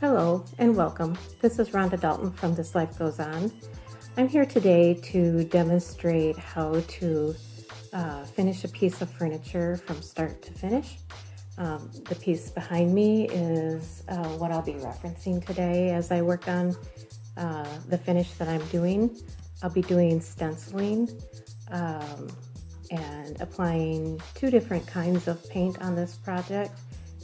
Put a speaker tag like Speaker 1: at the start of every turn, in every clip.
Speaker 1: Hello and welcome. This is Rhonda Dalton from This Life Goes On. I'm here today to demonstrate how to finish a piece of furniture from start to finish. The piece behind me is what I'll be referencing today as I work on the finish that I'm doing. I'll be doing stenciling and applying two different kinds of paint on this project,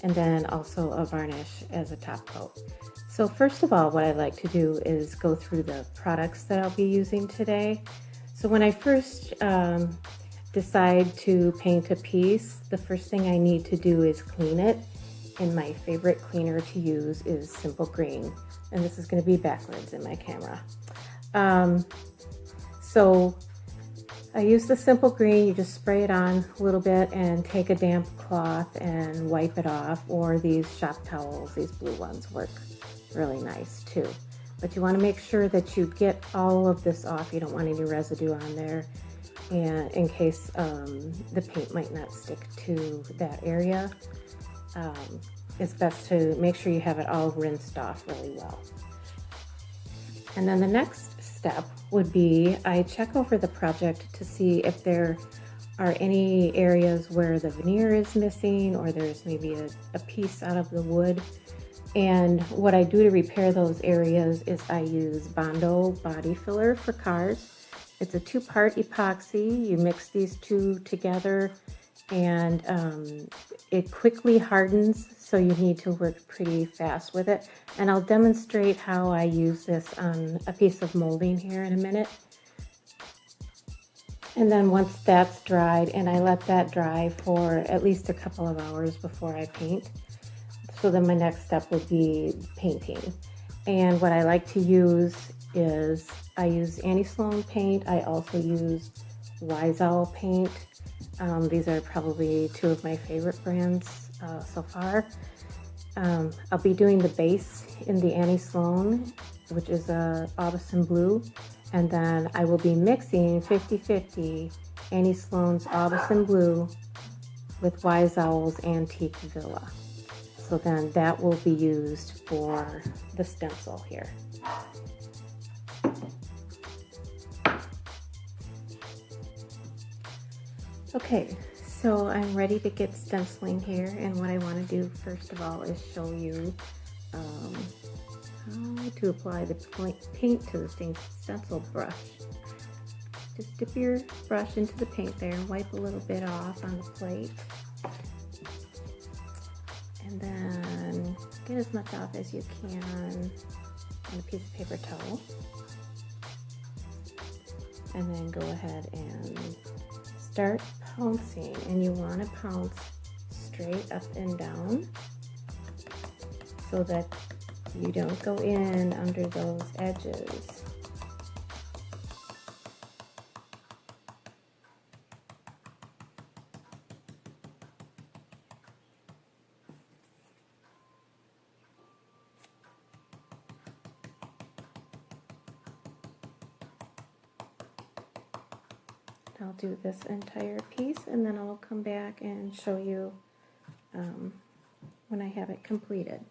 Speaker 1: and then also a varnish as a top coat. So first of all, what I like to do is go through the products that I'll be using today. So when I first decide to paint a piece, the first thing I need to do is clean it. And my favorite cleaner to use is Simple Green. And this is going to be backwards in my camera. So I use the Simple Green. You just spray it on a little bit and take a damp cloth and wipe it off, or these shop towels, these blue ones work really nice too. But you want to make sure that you get all of this off. You don't want any residue on there, and in case the paint might not stick to that area, it's best to make sure you have it all rinsed off really well. And then the next step would be I check over the project to see if there are any areas where the veneer is missing, or there's maybe a piece out of the wood. And what I do to repair those areas is I use Bondo body filler for cars. It's a 2-part epoxy. You mix these two together and it quickly hardens, so you need to work pretty fast with it. And I'll demonstrate how I use this on a piece of molding here in a minute. And then once that's dried, and I let that dry for at least a couple of hours before I paint. So then my next step would be painting. And what I like to use is I use Annie Sloan paint. I also use Wise Owl paint. These are probably two of my favorite brands so far. I'll be doing the base in the Annie Sloan, which is a Aubusson blue, and then I will be mixing 50-50 Annie Sloan's Aubusson blue with Wise Owl's Antique Villa. So then that will be used for the stencil here. Okay, so I'm ready to get stenciling here, and what I want to do first of all is show you how to apply the paint to the stencil brush. Just dip your brush into the paint there and wipe a little bit off on the plate. And then get as much off as you can on a piece of paper towel. And then go ahead and start pouncing, and you want to pounce straight up and down so that you don't go in under those edges. I'll do this entire piece, and then I'll come back and show you when I have it completed.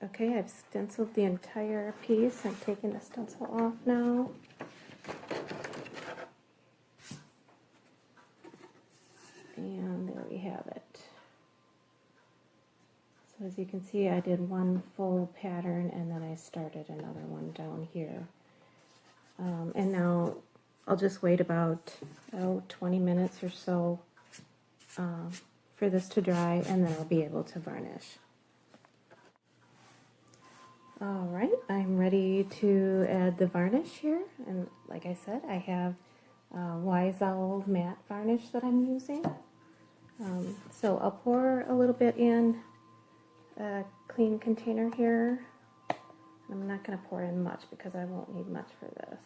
Speaker 1: Okay, I've stenciled the entire piece. I'm taking the stencil off now. And there we have it. So as you can see, I did one full pattern, and then I started another one down here. And now I'll just wait about 20 minutes or so for this to dry, and then I'll be able to varnish. All right, I'm ready to add the varnish here, and like I said, I have Wise Owl matte varnish that I'm using. So I'll pour a little bit in a clean container here. I'm not going to pour in much because I won't need much for this.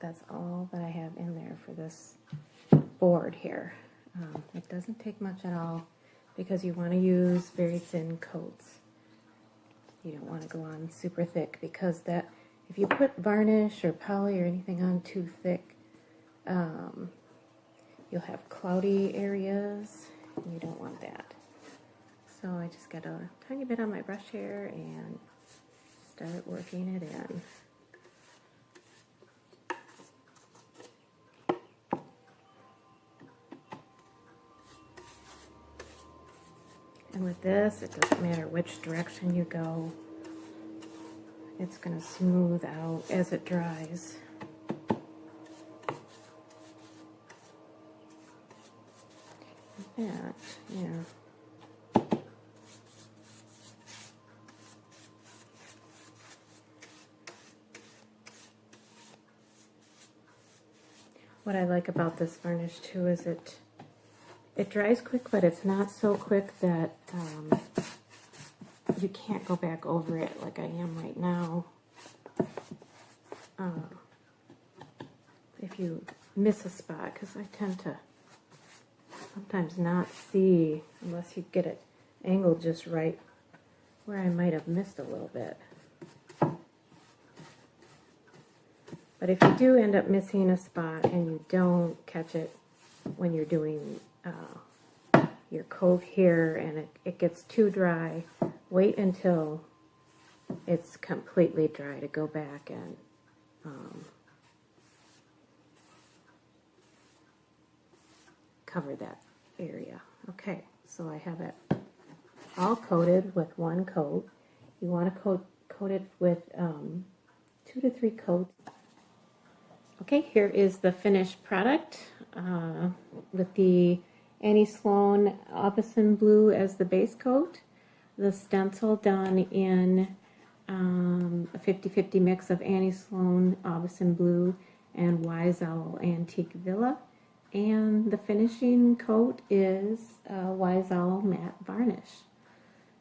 Speaker 1: That's all that I have in there for this board here. It doesn't take much at all because you want to use very thin coats. You don't want to go on super thick, because that if you put varnish or poly or anything on too thick, you'll have cloudy areas, and you don't want that. So I just got a tiny bit on my brush here and start working it in. And with this, it doesn't matter which direction you go, it's going to smooth out as it dries. That, yeah. What I like about this varnish too is it dries quick, but it's not so quick that you can't go back over it like I am right now. If you miss a spot, because I tend to sometimes not see unless you get it angled just right where I might have missed a little bit. But if you do end up missing a spot and you don't catch it when you're doing your coat here and it gets too dry, wait until it's completely dry to go back and cover that area. Okay, so I have it all coated with one coat. You want to coat it with 2 to 3 coats. Okay, here is the finished product with the Annie Sloan Aubusson Blue as the base coat. The stencil done in a 50-50 mix of Annie Sloan Aubusson Blue and Wise Owl Antique Villa. And the finishing coat is Wise Owl Matte Varnish.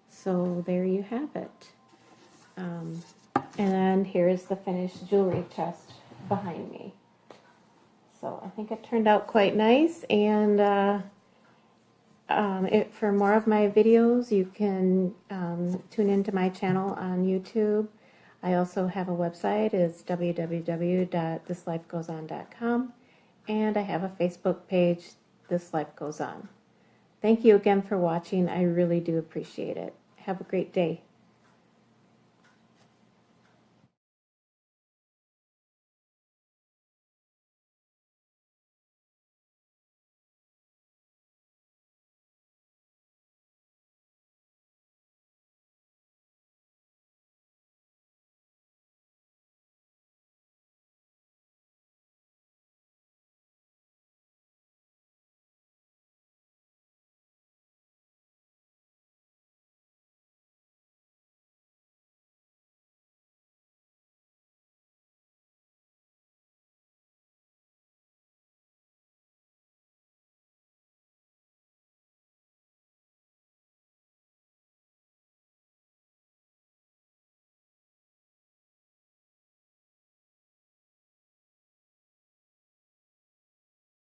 Speaker 1: So there you have it. And then here's the finished jewelry chest behind me. So I think it turned out quite nice, and for more of my videos you can tune into my channel on YouTube. I also have a website, it's www.thislifegoeson.com, and I have a Facebook page, This Life Goes On. Thank you again for watching. I really do appreciate it. Have a great day.